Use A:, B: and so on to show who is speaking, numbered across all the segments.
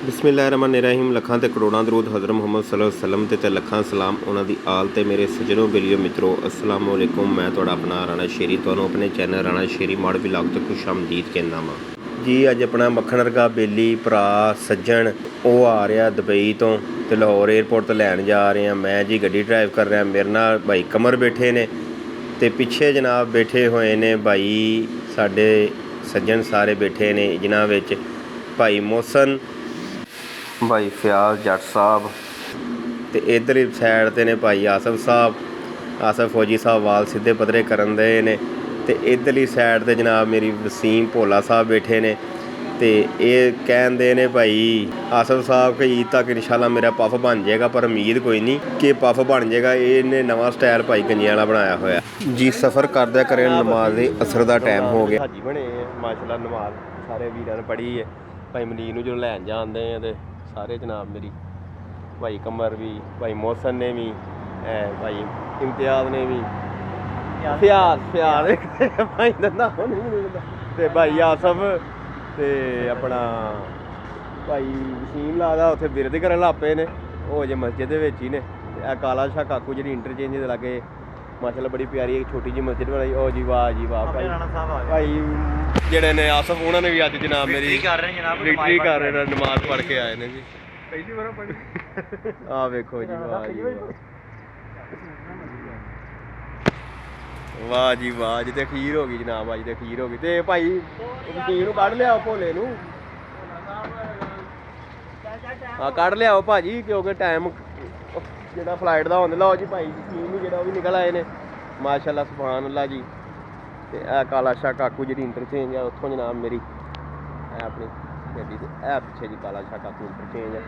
A: बिस्मिल्लाहिर्रहमानिर्रहीम। लखां ते करोड़ां दरूद हज़रत मुहम्मद सल्लल्लाहु अलैहि वसल्लम ते लखां सलाम उन्हां दी आल ते मेरे सज्जनों बेलियो मित्रों अस्सलाम वालेकुम। मैं तुहाड़ा अपना राणा शेरी तुहानूं अपने चैनल राणा शेरी माड़ व्लॉग ते खुश आमदीद कहना वां जी। अज अपना मक्खन वर्गा बेली भरा सज्जन वो आ रहा दुबई तो ते लाहौर एयरपोर्ट तो लैन जा रहे हैं। मैं जी गड्डी ड्राइव कर रहा, मेरे नाल भाई कमर बैठे ने ते पिछे जनाब बैठे हुए ने भाई साडे सज्जन सारे बैठे ने, जिन्हां विच भाई मोहसन, भाई फयाज जट साहब ते इधर साइड ते ने भाई आसफ साहब, आसफ फौजी साहब वाल सीधे पद्धरे करन दे ने ते इधरली साइड ते जनाब मेरी वसीम भोला साहब बैठे ने ते ये कहते ने भाई आसफ साहब कि ईद तक इंशाल्लाह मेरा पफ बन जाएगा, पर उम्मीद कोई नहीं कि पफ बन जाएगा। इन्हें नवा स्टाइल भाई गंजे वाला बनाया होया जी। सफ़र करदे करे नमाज असर का टाइम हो गया। हाजी बने माशाल्लाह, नमाज सारे वीरां ने पढ़ी है। भाई मनीर नूं जो लैन जाते हैं तो सारे जनाब मेरी भाई कमर भी, भाई मोहसन ने भी, भाई इम्तियाज ने भी, भाई ते भाई आसफ ते अपना भाई वसीम लादा उत्थे बिरद करन लग पे ने, वो जे मस्जिद दे विच ही ने। ते काला शाह काकू जी इंटरचेंज दे लागे माशाल्लाह बड़ी प्यारी एक छोटी जी मस्जिद बनाई। ओ जी वाह जी वाह भाई, भाई जेड़े ने आसफ उन्होंने भी अज जनाब मेरी विक्ट्री कर रहे हैं, नमाज पढ़ के आए ने जी। पहली बार पढ़ी आ वेखो जी, वाह जी वाह जी वाह जी। ते खीर हो गई जनाब, अज ते खीर हो गई। ते भाई वकील नूं कढ लियाओ, भोले नूं कढ लियाओ भाजी, क्योंकि टाइम जेड़ा फ्लाइट दा होंदा। लो जी भाई वकील भी जेड़ा निकल आए ने माशाल्लाह सुभान अल्लाह जी। ते काला शाह काकू जी इंटरचेंज है उत्थों जनाब मेरी अपनी गड्डी ते पिछे जी काला शाह काकू इंटरचेंज है।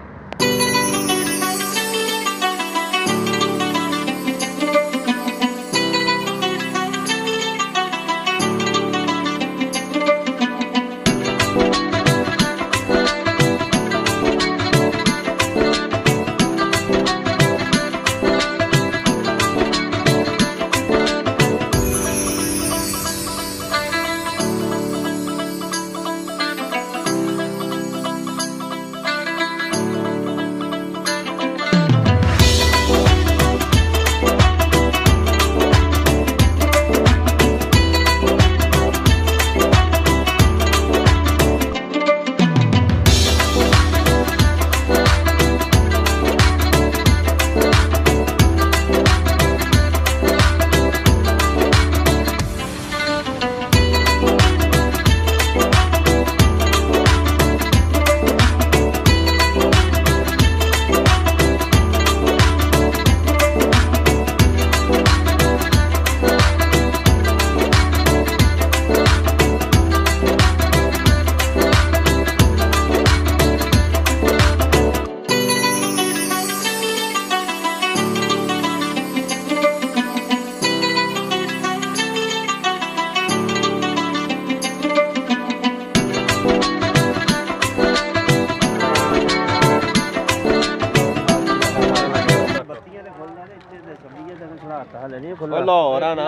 A: लाहौर आ ना,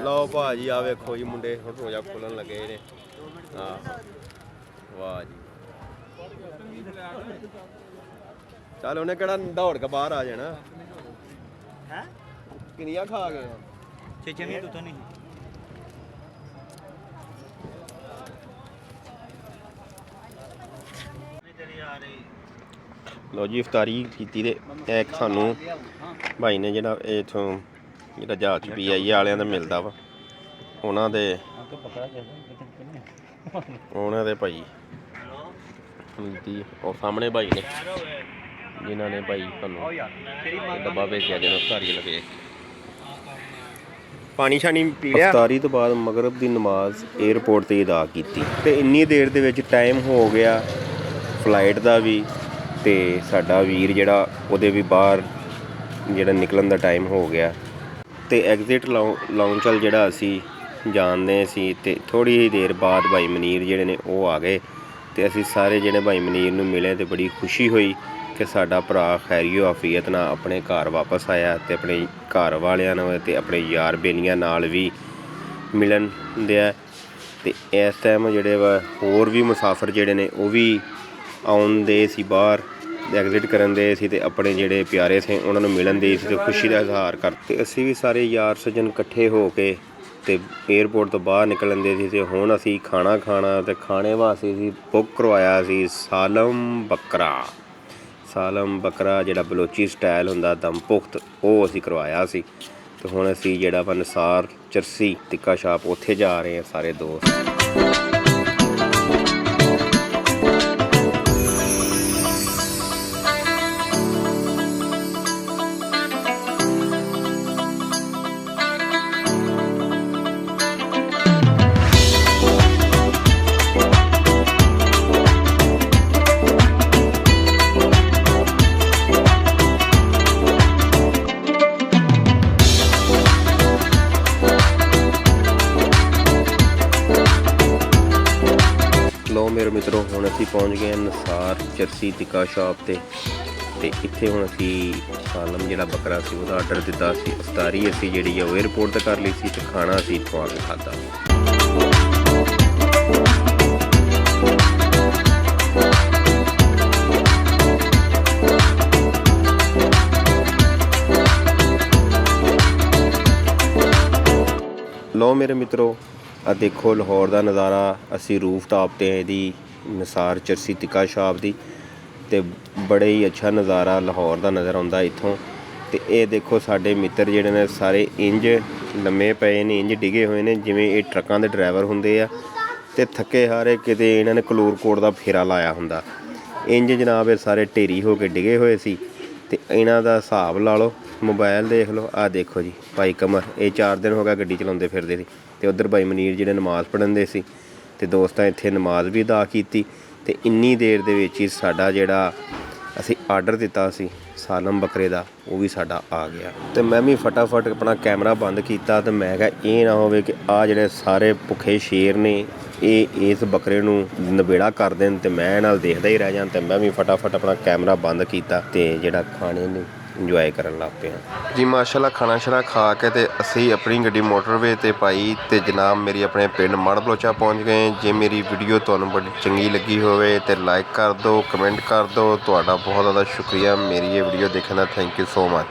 A: लो भाजी आ वेखो जी मुंडे रोजा खोलन लगे ने। हाँ वाह जी, चल उन्हें केड़ा दौड़ के बाहर आ जाना। किनिया खा गए लो जी इफ्तारी की एक सानू भाई ने जो इतों जो जहाज PI वाले मिलता वा उन्होंने भाई मिलती और सामने भाई ने जिन्होंने भाई सानू डब्बा भेजा जो इफ्तारी लगे पानी शानी पी लिया। इफ्तारी तो बाद मगरब की नमाज एयरपोर्ट से अदा की ते इन्नी देर दे विच टाइम हो गया फ्लाइट का भी ते साडा वीर जिहड़ा उहदे भी बाहर जिहड़ा निकलन दा टाइम हो गया। ते एग्जिट लाउंज चल जिहड़ा असी जानदे सी ते थोड़ी ही देर बाद भाई मनीर जिहड़े ने वो आ गए ते असी सारे जिहड़े भाई मनीर नूं मिले ते बड़ी खुशी हुई कि साडा भरा खैरियो आफियत नाल अपने घर वापस आया ते अपने घर वालियां नाल ते अपने यार बेलियां नाल भी मिलन दिया ਤੇ ਇਸ ਟਾਈਮ ਜਿਹੜੇ ਵਾ ਹੋਰ ਵੀ ਮੁਸਾਫਰ ਜਿਹੜੇ ਨੇ ਉਹ ਵੀ ਆਉਂਦੇ ਸੀ ਬਾਹਰ ਐਗਜ਼ਿਟ ਕਰਨ ਦੇ ਸੀ ਤੇ ਆਪਣੇ ਜਿਹੜੇ ਪਿਆਰੇ ਸੀ ਉਹਨਾਂ ਨੂੰ ਮਿਲਣ ਦੇ ਸੀ ਤੇ ਖੁਸ਼ੀ ਦਾ ਇਜ਼ਹਾਰ ਕਰਦੇ। ਅਸੀਂ ਵੀ ਸਾਰੇ ਯਾਰ ਸੱਜਣ ਇਕੱਠੇ ਹੋ ਕੇ ਤੇ 에ਅਰਪੋਰਟ ਤੋਂ ਬਾਹਰ ਨਿਕਲਣ ਦੇ ਸੀ ਤੇ ਹੁਣ ਅਸੀਂ ਖਾਣਾ ਖਾਣਾ ਤੇ ਖਾਣੇ ਵਾਸਤੇ ਅਸੀਂ ਬੁੱਕ ਕਰਵਾਇਆ ਸੀ ਸਾਲਮ ਬਕਰਾ ਜਿਹੜਾ ਬਲੋਚੀ ਸਟਾਈਲ ਹੁੰਦਾ ਦਮ ਪੁਖਤ, ਉਹ ਅਸੀਂ ਕਰਵਾਇਆ ਸੀ। ਤੇ ਹੁਣ ਅਸੀਂ ਜਿਹੜਾ ਵਾ ਨਿਸਾਰ ਚਰਸੀ ਟਿੱਕਾ ਸ਼ਾਪ ਉੱਥੇ ਜਾ ਰਹੇ ਹਾਂ ਸਾਰੇ ਦੋਸਤ। ਮੇਰੇ ਮਿੱਤਰੋ ਹੁਣ ਅਸੀਂ ਪਹੁੰਚ ਗਏ ਹਾਂ ਨਿਸਾਰ ਚਰਸੀ ਟਿੱਕਾ ਸ਼ਾਪ ਤੇ ਇੱਥੇ ਹੁਣ ਅਸੀਂ ਸਾਲਮ ਜਿਹੜਾ ਬੱਕਰਾ ਸੀ ਉਹਦਾ ਆਰਡਰ ਦਿੱਤਾ ਸੀ। ਅਫਤਾਰੀ ਅਸੀਂ ਜਿਹੜੀ ਆ ਉਹ 에ਅਰਪੋਰਟ 'ਤੇ ਕਰ ਲਈ ਸੀ ਤੇ ਖਾਣਾ ਅਸੀਂ ਇੱਥੋਂ ਆ ਕੇ ਖਾਧਾ। ਲਓ ਮੇਰੇ ਮਿੱਤਰੋ, ਆ ਦੇਖੋ ਲਾਹੌਰ ਦਾ ਨਜ਼ਾਰਾ। ਅਸੀਂ ਰੂਫ ਟਾਪ 'ਤੇ ਇਹਦੀ ਨਿਸਾਰ ਚਰਸੀ ਟਿੱਕਾ ਸ਼ਾਪ ਦੀ, ਤੇ ਬੜੇ ਹੀ ਅੱਛਾ ਨਜ਼ਾਰਾ ਲਾਹੌਰ ਦਾ ਨਜ਼ਰ ਆਉਂਦਾ ਇੱਥੋਂ। ਤੇ ਇਹ ਦੇਖੋ ਸਾਡੇ ਮਿੱਤਰ ਜਿਹੜੇ ਨੇ ਸਾਰੇ ਇੰਜ ਲੰਮੇ ਪਏ ਨੇ, ਇੰਜ ਡਿੱਗੇ ਹੋਏ ਨੇ ਜਿਵੇਂ ਇਹ ਟਰੱਕਾਂ ਦੇ ਡਰਾਈਵਰ ਹੁੰਦੇ ਆ ਤੇ ਥੱਕੇ ਹਾਰੇ ਕਿਤੇ ਇਹਨਾਂ ਨੇ ਕਲੂਰਕੋਟ ਦਾ ਫੇਰਾ ਲਾਇਆ ਹੁੰਦਾ। ਇੰਜ ਜਨਾਬ ਇਹ ਸਾਰੇ ਢੇਰੀ ਹੋ ਕੇ ਡਿੱਗੇ ਹੋਏ ਸੀ ਤੇ ਇਹਨਾਂ ਦਾ ਹਿਸਾਬ ਲਾ ਲਓ। ਮੋਬਾਇਲ ਦੇਖ ਲਓ, ਆਹ ਦੇਖੋ ਜੀ ਭਾਈ ਕਮਰ, ਇਹ 4 ਦਿਨ ਹੋ ਗਿਆ ਗੱਡੀ ਚਲਾਉਂਦੇ ਫਿਰਦੇ ਸੀ। ਤੇ ਉੱਧਰ ਭਾਈ ਮਨੀਰ ਜਿਹੜੇ ਨਮਾਜ਼ ਪੜ੍ਹਨ ਦੇ ਸੀ ਤੇ ਦੋਸਤਾਂ ਇੱਥੇ ਨਮਾਜ਼ ਵੀ ਅਦਾ ਕੀਤੀ। ਤੇ ਇੰਨੀ ਦੇਰ ਦੇ ਵਿੱਚ ਹੀ ਸਾਡਾ ਜਿਹੜਾ ਅਸੀਂ ਆਰਡਰ ਦਿੱਤਾ ਸੀ ਸਾਲਮ ਬੱਕਰੇ ਦਾ ਉਹ ਵੀ ਸਾਡਾ ਆ ਗਿਆ। ਤੇ ਮੈਂ ਵੀ ਫਟਾਫਟ ਆਪਣਾ ਕੈਮਰਾ ਬੰਦ ਕੀਤਾ ਤੇ ਮੈਂ ਕਿਹਾ ਇਹ ਨਾ ਹੋਵੇ ਕਿ ਆਹ ਜਿਹੜੇ ਸਾਰੇ ਭੁੱਖੇ ਸ਼ੇਰ ਨੇ ਇਹ ਇਸ ਬੱਕਰੇ ਨੂੰ ਨਬੇੜਾ ਕਰ ਦੇਣ ਤੇ ਮੈਂ ਨਾਲ ਦੇਖਦਾ ਹੀ ਰਹਿ ਜਾਂ। ਤੇ ਮੈਂ ਵੀ ਫਟਾਫਟ ਆਪਣਾ ਕੈਮਰਾ ਬੰਦ ਕੀਤਾ ਤੇ ਜਿਹੜਾ ਖਾਣੇ ਨੂੰ ਇੰਜੋਏ ਕਰਨ ਲੱਗ ਪਏ ਹਾਂ ਜੀ। ਮਾਸ਼ਾਅੱਲਾ ਖਾਣਾ ਸ਼ਾਣਾ ਖਾ ਕੇ ਤੇ ਅਸੀਂ ਆਪਣੀ ਗੱਡੀ ਮੋਟਰਵੇ ਤੇ ਪਾਈ ਤੇ ਜਨਾਬ ਮੇਰੀ ਆਪਣੇ ਪਿੰਡ ਮੜ ਬਲੋਚਾ ਪਹੁੰਚ ਗਏ। ਜੇ ਮੇਰੀ ਵੀਡੀਓ ਤੁਹਾਨੂੰ ਬੜੀ ਚੰਗੀ ਲੱਗੀ ਹੋਵੇ ਤੇ ਲਾਈਕ ਕਰ ਦਿਓ, ਕਮੈਂਟ ਕਰ ਦਿਓ। ਤੁਹਾਡਾ ਬਹੁਤ ਜ਼ਿਆਦਾ ਸ਼ੁਕਰੀਆ ਮੇਰੀ ਇਹ ਵੀਡੀਓ ਦੇਖਣ ਦਾ। Thank you so much.